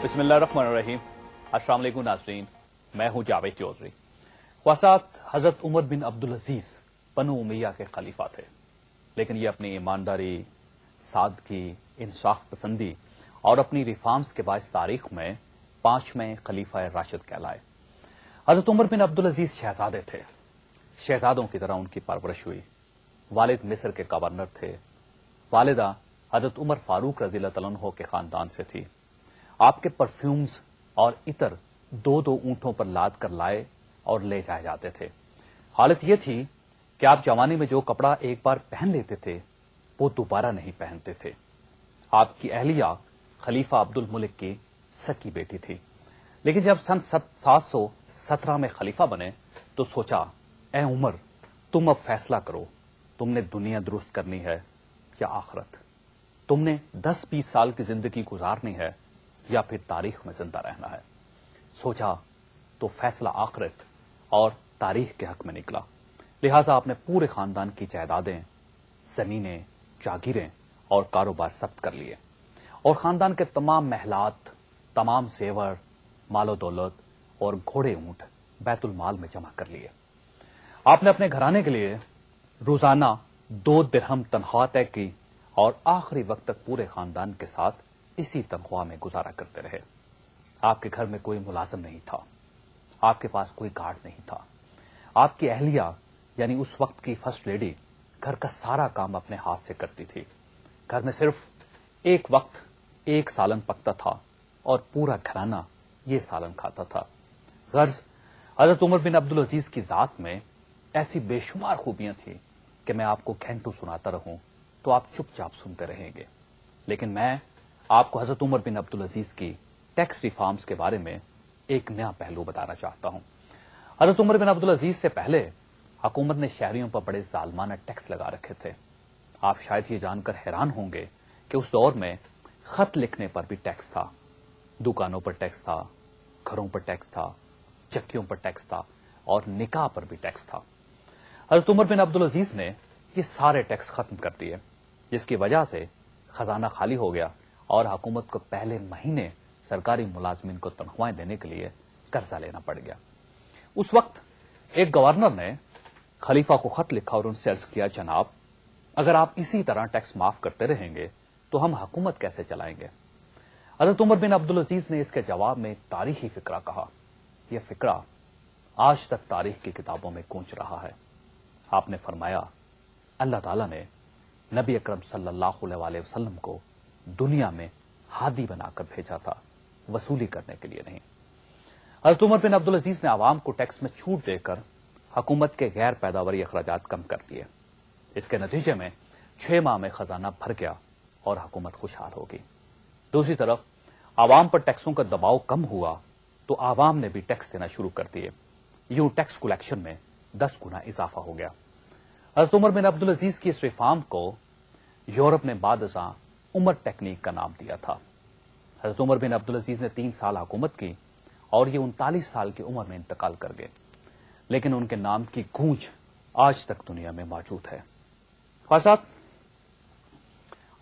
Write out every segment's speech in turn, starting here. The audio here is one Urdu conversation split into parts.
بسم اللہ الرحمن الرحیم۔ السلام علیکم ناظرین، میں ہوں جاوید چودھری۔ خواصات حضرت عمر بن عبدالعزیز بنو امیہ کے خلیفہ تھے، لیکن یہ اپنی ایمانداری، سادگی، انصاف پسندی اور اپنی ریفارمز کے باعث تاریخ میں 5ویں خلیفہ راشد کہلائے۔ حضرت عمر بن عبدالعزیز شہزادے تھے، شہزادوں کی طرح ان کی پرورش ہوئی۔ والد مصر کے گورنر تھے، والدہ حضرت عمر فاروق رضی اللہ تعالیٰ عنہ کے خاندان سے تھی۔ آپ کے پرفیومز اور عطر دو اونٹوں پر لاد کر لائے اور لے جائے جاتے تھے۔ حالت یہ تھی کہ آپ جوانی میں جو کپڑا ایک بار پہن لیتے تھے وہ دوبارہ نہیں پہنتے تھے۔ آپ کی اہلیہ خلیفہ عبد الملک کی سکی بیٹی تھی، لیکن جب سن 717 میں خلیفہ بنے تو سوچا، اے عمر، تم اب فیصلہ کرو، تم نے دنیا درست کرنی ہے یا آخرت؟ تم نے 10-20 سال کی زندگی گزارنی ہے یا پھر تاریخ میں زندہ رہنا ہے؟ سوچا تو فیصلہ آخرت اور تاریخ کے حق میں نکلا، لہذا آپ نے پورے خاندان کی جائیدادیں، زمینیں، جاگیریں اور کاروبار ضبط کر لیے، اور خاندان کے تمام محلات، تمام زیور، مال و دولت اور گھوڑے اونٹ بیت المال میں جمع کر لیے۔ آپ نے اپنے گھرانے کے لیے روزانہ 2 درہم تنخواہ طے کی اور آخری وقت تک پورے خاندان کے ساتھ اسی تنخواہ میں گزارا کرتے رہے۔ آپ کے گھر میں کوئی ملازم نہیں تھا، آپ کے پاس کوئی گارڈ نہیں تھا۔ آپ کی اہلیہ یعنی اس وقت کی فرسٹ لیڈی گھر کا سارا کام اپنے ہاتھ سے کرتی تھی۔ گھر میں صرف ایک وقت 1 سالن پکتا تھا اور پورا گھرانہ یہ سالن کھاتا تھا۔ غرض حضرت عمر بن عبدالعزیز کی ذات میں ایسی بے شمار خوبیاں تھیں کہ میں آپ کو گھنٹوں سناتا رہوں تو آپ چپ چاپ سنتے رہیں گے، لیکن میں آپ کو حضرت عمر بن عبدالعزیز کی ٹیکس ریفارمز کے بارے میں ایک نیا پہلو بتانا چاہتا ہوں۔ حضرت عمر بن عبدالعزیز سے پہلے حکومت نے شہریوں پر بڑے ظالمانہ ٹیکس لگا رکھے تھے۔ آپ شاید یہ جان کر حیران ہوں گے کہ اس دور میں خط لکھنے پر بھی ٹیکس تھا، دکانوں پر ٹیکس تھا، گھروں پر ٹیکس تھا، چکیوں پر ٹیکس تھا اور نکاح پر بھی ٹیکس تھا۔ حضرت عمر بن عبدالعزیز نے یہ سارے ٹیکس ختم کر دیے، جس کی وجہ سے خزانہ خالی ہو گیا اور حکومت کو پہلے مہینے سرکاری ملازمین کو تنخواہیں دینے کے لیے قرضہ لینا پڑ گیا۔ اس وقت ایک گورنر نے خلیفہ کو خط لکھا اور ان سے عرض کیا، جناب، اگر آپ اسی طرح ٹیکس معاف کرتے رہیں گے تو ہم حکومت کیسے چلائیں گے؟ حضرت عمر بن عبدالعزیز نے اس کے جواب میں ایک تاریخی فقرہ کہا۔ یہ فقرہ آج تک تاریخ کی کتابوں میں گونج رہا ہے۔ آپ نے فرمایا، اللہ تعالیٰ نے نبی اکرم صلی اللہ علیہ وسلم کو دنیا میں ہادی بنا کر بھیجا تھا، وصولی کرنے کے لیے نہیں۔ حضرت عمر بن عبدالعزیز نے عوام کو ٹیکس میں چھوٹ دے کر حکومت کے غیر پیداواری اخراجات کم کر دیے۔ اس کے نتیجے میں 6 ماہ میں خزانہ بھر گیا اور حکومت خوشحال ہوگی۔ دوسری طرف عوام پر ٹیکسوں کا دباؤ کم ہوا تو عوام نے بھی ٹیکس دینا شروع کر دیے۔ یوں ٹیکس کلیکشن میں 10 گنا اضافہ ہو گیا۔ حضرت عمر بن عبدالعزیز کی اس ریفارم کو یورپ نے بعد ازاں عمر ٹیکنیک کا نام دیا تھا۔ حضرت عمر بن عبدالعزیز نے 3 سال حکومت کی اور یہ 39 سال کی عمر میں انتقال کر گئے، لیکن ان کے نام کی گونج آج تک دنیا میں موجود ہے۔ خاصات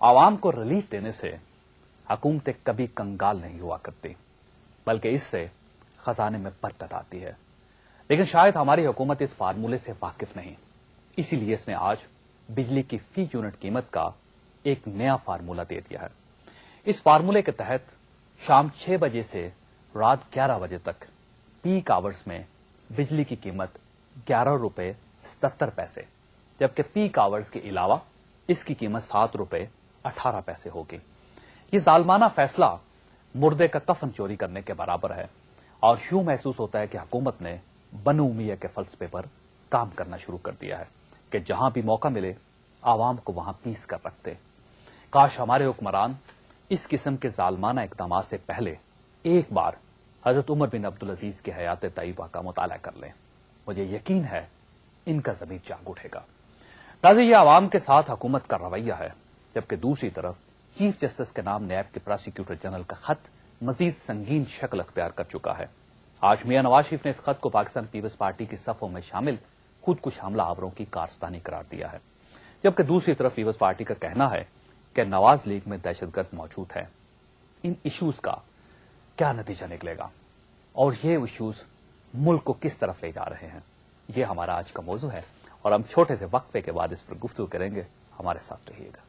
عوام کو ریلیف دینے سے حکومتیں کبھی کنگال نہیں ہوا کرتی، بلکہ اس سے خزانے میں برکت آتی ہے۔ لیکن شاید ہماری حکومت اس فارمولے سے واقف نہیں، اسی لیے اس نے آج بجلی کی فی یونٹ قیمت کا ایک نیا فارمولہ دے دیا ہے۔ اس فارمولے کے تحت شام 6 بجے سے رات 11 بجے تک پیک آورز میں بجلی کی قیمت 11 روپے 77 پیسے، جبکہ پیک آورز کے علاوہ اس کی قیمت 7 روپے 18 پیسے ہوگی۔ یہ ظالمانہ فیصلہ مردے کا کفن چوری کرنے کے برابر ہے، اور یوں محسوس ہوتا ہے کہ حکومت نے بنو امیہ کے فلسفے پر کام کرنا شروع کر دیا ہے کہ جہاں بھی موقع ملے عوام کو وہاں پیس کر رکھتے۔ کاش ہمارے حکمران اس قسم کے ظالمانہ اقدامات سے پہلے ایک بار حضرت عمر بن عبدالعزیز کی حیات طیبہ کا مطالعہ کر لیں۔ مجھے یقین ہے ان کا ضمیر جاگ اٹھے گا۔ ناظرین، یہ عوام کے ساتھ حکومت کا رویہ ہے، جبکہ دوسری طرف چیف جسٹس کے نام نیب کے پراسیکیوٹر جنرل کا خط مزید سنگین شکل اختیار کر چکا ہے۔ آج میاں نواز شریف نے اس خط کو پاکستان پیپلز پارٹی کی صفوں میں شامل خودکش حملہ آوروں کی کارستانی قرار دیا ہے، جبکہ دوسری طرف پیپلز پارٹی کا کہنا ہے کہ نواز لیگ میں دہشت گرد موجود ہے۔ ان ایشوز کا کیا نتیجہ نکلے گا اور یہ ایشوز ملک کو کس طرف لے جا رہے ہیں، یہ ہمارا آج کا موضوع ہے اور ہم چھوٹے سے وقفے کے بعد اس پر گفتگو کریں گے. ہمارے ساتھ رہیے گا.